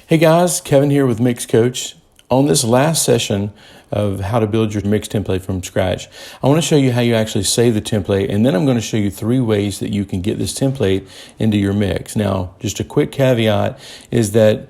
Hey guys, Kevin here with Mix Coach. On this last session of how to build your mix template from scratch, I want to show you how you actually save the template, and then I'm going to show you 3 ways that you can get this template into your mix. Now, just a quick caveat is that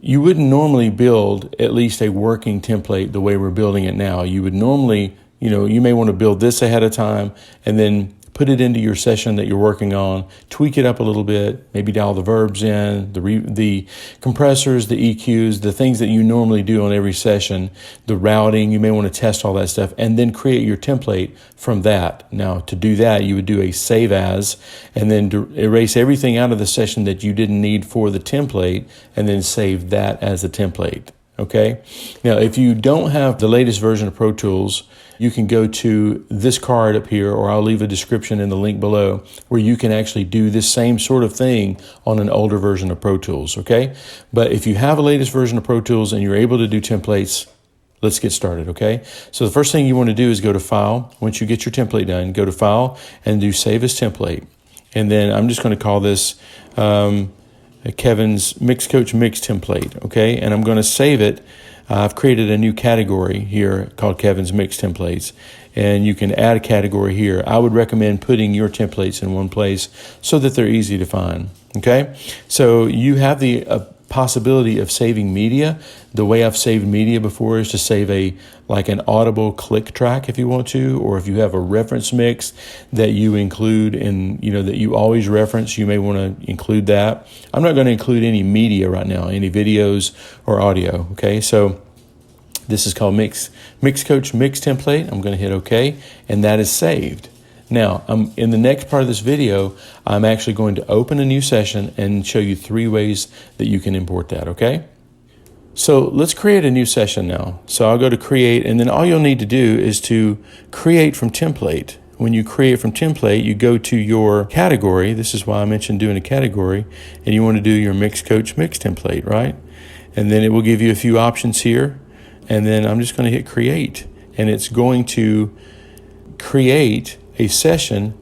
you wouldn't normally build at least a working template the way we're building it now. You would normally, you may want to build this ahead of time and then put it into your session that you're working on, tweak it up a little bit, maybe dial the verbs in, the compressors, the EQs, the things that you normally do on every session, the routing, you may want to test all that stuff, and then create your template from that. Now, to do that, you would do a save as, and then erase everything out of the session that you didn't need for the template, and then save that as a template. Okay. Now, if you don't have the latest version of Pro Tools, you can go to this card up here, or I'll leave a description in the link below, where you can actually do this same sort of thing on an older version of Pro Tools. Okay. But if you have a latest version of Pro Tools and you're able to do templates, let's get started. Okay. So the first thing you want to do is go to File. Once you get your template done, go to File and do Save as Template. And then I'm just going to call this, Kevin's Mix Coach Mix Template, okay? And I'm going to save it. I've created a new category here called Kevin's Mix Templates, and you can add a category here. I would recommend putting your templates in one place so that they're easy to find, okay? So you have the possibility of saving media. The way I've saved media before is to save an audible click track if you want to, or if you have a reference mix that you include in, that you always reference, you may want to include that. I'm not going to include any media right now, any videos or audio. Okay. So this is called Mix Coach Mix Template. I'm going to hit OK, and that is saved. Now, in the next part of this video, I'm actually going to open a new session and show you 3 ways that you can import that, okay? So let's create a new session now. So I'll go to Create, and then all you'll need to do is to create from template. When you create from template, you go to your category. This is why I mentioned doing a category, and you want to do your Mix Coach Mix Template, right? And then it will give you a few options here, and then I'm just going to hit Create, and it's going to create a session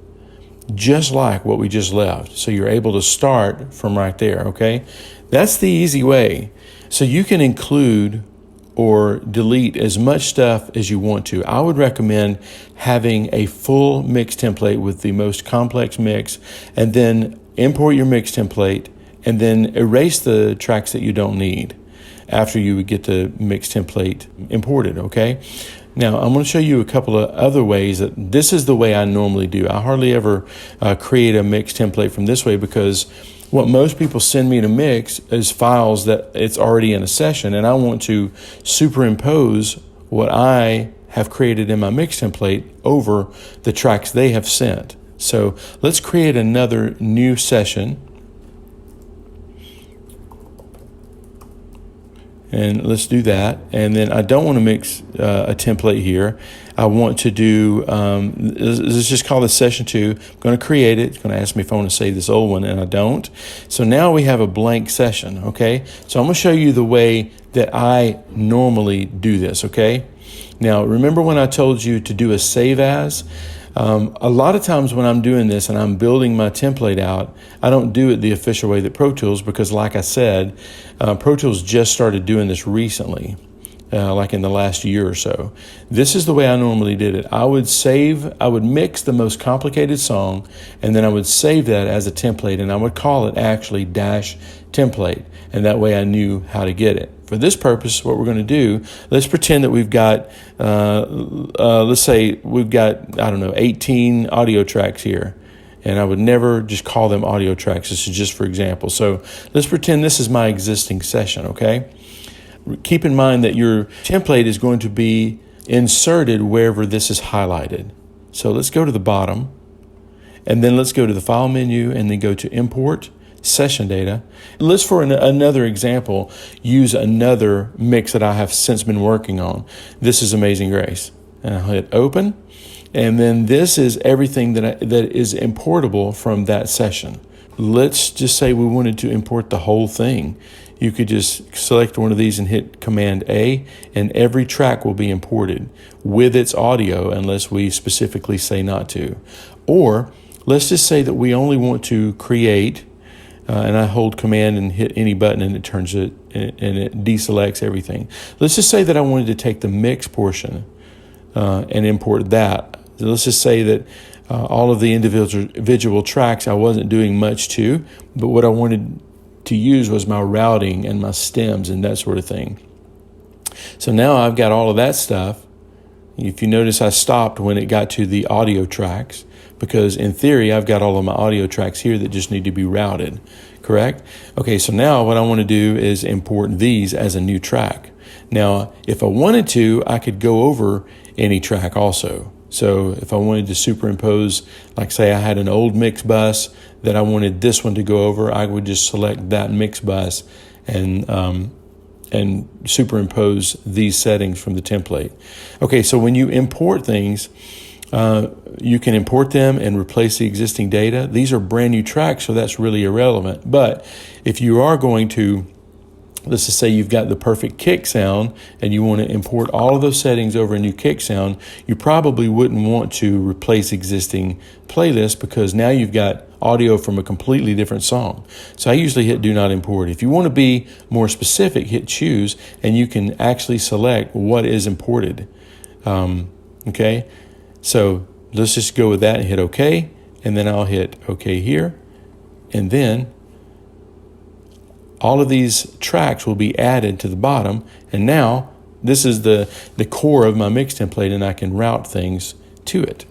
just like what we just left. So you're able to start from right there, okay? That's the easy way. So you can include or delete as much stuff as you want to. I would recommend having a full mix template with the most complex mix, and then import your mix template, and then erase the tracks that you don't need after you get the mix template imported, okay? Now, I'm going to show you a couple of other ways that this is the way I normally do. I hardly ever create a mix template from this way, because what most people send me to mix is files that it's already in a session, and I want to superimpose what I have created in my mix template over the tracks they have sent. So let's create another new session. And let's do that. And then I don't want to mix a template here. I want to do, let's just call this session 2. I'm going to create it. It's going to ask me if I want to save this old one, and I don't. So now we have a blank session, okay? So I'm going to show you the way that I normally do this, okay? Now, remember when I told you to do a save as? A lot of times when I'm doing this and I'm building my template out, I don't do it the official way that Pro Tools, because like I said, Pro Tools just started doing this recently, like in the last year or so. This is the way I normally did it. I would mix the most complicated song, and then I would save that as a template, and I would call it actually dash template, and that way I knew how to get it. For this purpose, what we're going to do, let's pretend that we've got, let's say we've got, 18 audio tracks here. And I would never just call them audio tracks. This is just for example. So let's pretend this is my existing session, okay? Keep in mind that your template is going to be inserted wherever this is highlighted. So let's go to the bottom, and then let's go to the File menu, and then go to Import Session Data. Let's, for another example, use another mix that I have since been working on. This is Amazing Grace. And I'll hit Open. And then this is everything that is importable from that session. Let's just say we wanted to import the whole thing. You could just select one of these and hit Command A, and every track will be imported with its audio unless we specifically say not to. Or let's just say that we only want to create and I hold Command and hit any button, and it turns it, and it deselects everything. Let's just say that I wanted to take the mix portion and import that. Let's just say that all of the individual tracks I wasn't doing much to, but what I wanted to use was my routing and my stems and that sort of thing. So now I've got all of that stuff. If you notice, I stopped when it got to the audio tracks, because in theory, I've got all of my audio tracks here that just need to be routed, correct? Okay, so now what I want to do is import these as a new track. Now, if I wanted to, I could go over any track also. So if I wanted to superimpose, like say I had an old mix bus that I wanted this one to go over, I would just select that mix bus and superimpose these settings from the template. Okay, so when you import things, you can import them and replace the existing data. These are brand new tracks, so that's really irrelevant. But if you are going to, let's just say you've got the perfect kick sound and you want to import all of those settings over a new kick sound, you probably wouldn't want to replace existing playlists, because now you've got audio from a completely different song. So I usually hit do not import. If you want to be more specific, hit choose, and you can actually select what is imported. Okay, so let's just go with that and hit OK, and then I'll hit OK here, and then all of these tracks will be added to the bottom, and now this is the core of my mix template, and I can route things to it.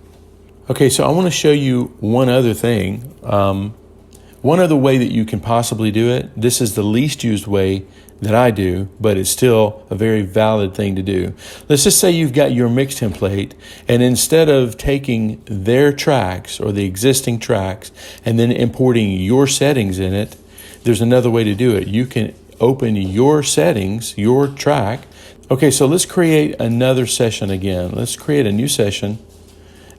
Okay, so I want to show you one other thing. One other way that you can possibly do it. This is the least used way that I do, but it's still a very valid thing to do. Let's just say you've got your mix template, and instead of taking their tracks or the existing tracks and then importing your settings in it, there's another way to do it. You can open your settings, your track. Okay, so let's create another session again. Let's create a new session,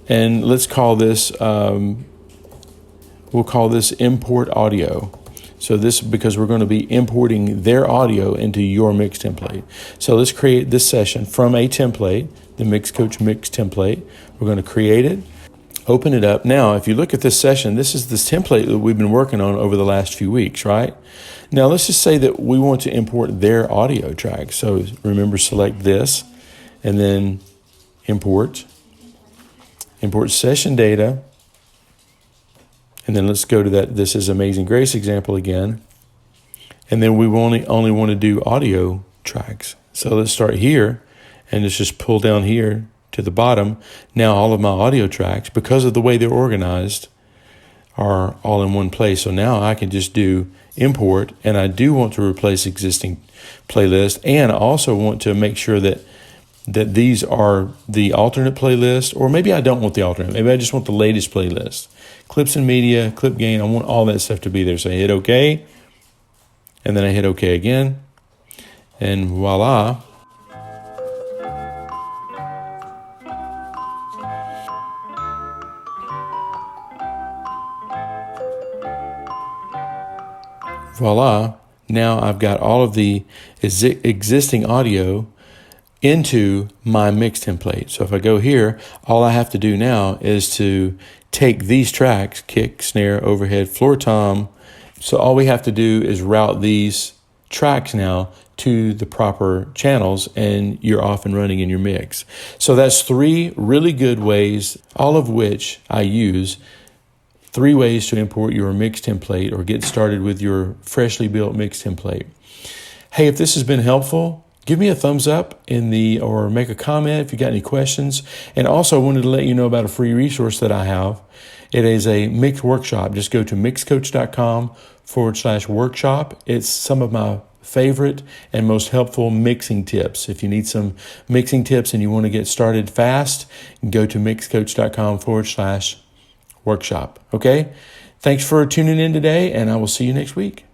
and let's call this, we'll call this import audio. So this, because we're going to be importing their audio into your mix template. So let's create this session from a template, the Mixcoach Mix template. We're going to create it. Open it up. Now, if you look at this session, this is this template that we've been working on over the last few weeks, right? Now, let's just say that we want to import their audio track. So remember, select this, and then import session data. And then let's go to that. This is Amazing Grace example again. And then we only want to do audio tracks. So let's start here, and let's just pull down here to the bottom. Now all of my audio tracks, because of the way they're organized, are all in one place. So now I can just do import, and I do want to replace existing playlist, and I also want to make sure that these are the alternate playlist, or maybe I don't want the alternate. Maybe I just want the latest playlist. Clips and media, clip gain, I want all that stuff to be there. So I hit OK, and then I hit OK again, and voila. Voila, now I've got all of the existing audio into my mix template. So if I go here, all I have to do now is to take these tracks, kick, snare, overhead, floor tom. So all we have to do is route these tracks now to the proper channels, and you're off and running in your mix. So that's 3 really good ways, all of which I use. 3 ways to import your mix template or get started with your freshly built mix template. Hey, if this has been helpful, give me a thumbs up or make a comment if you got any questions. And also I wanted to let you know about a free resource that I have. It is a mix workshop. Just go to mixcoach.com/workshop. It's some of my favorite and most helpful mixing tips. If you need some mixing tips and you want to get started fast, go to mixcoach.com/workshop. Okay? Thanks for tuning in today, and I will see you next week.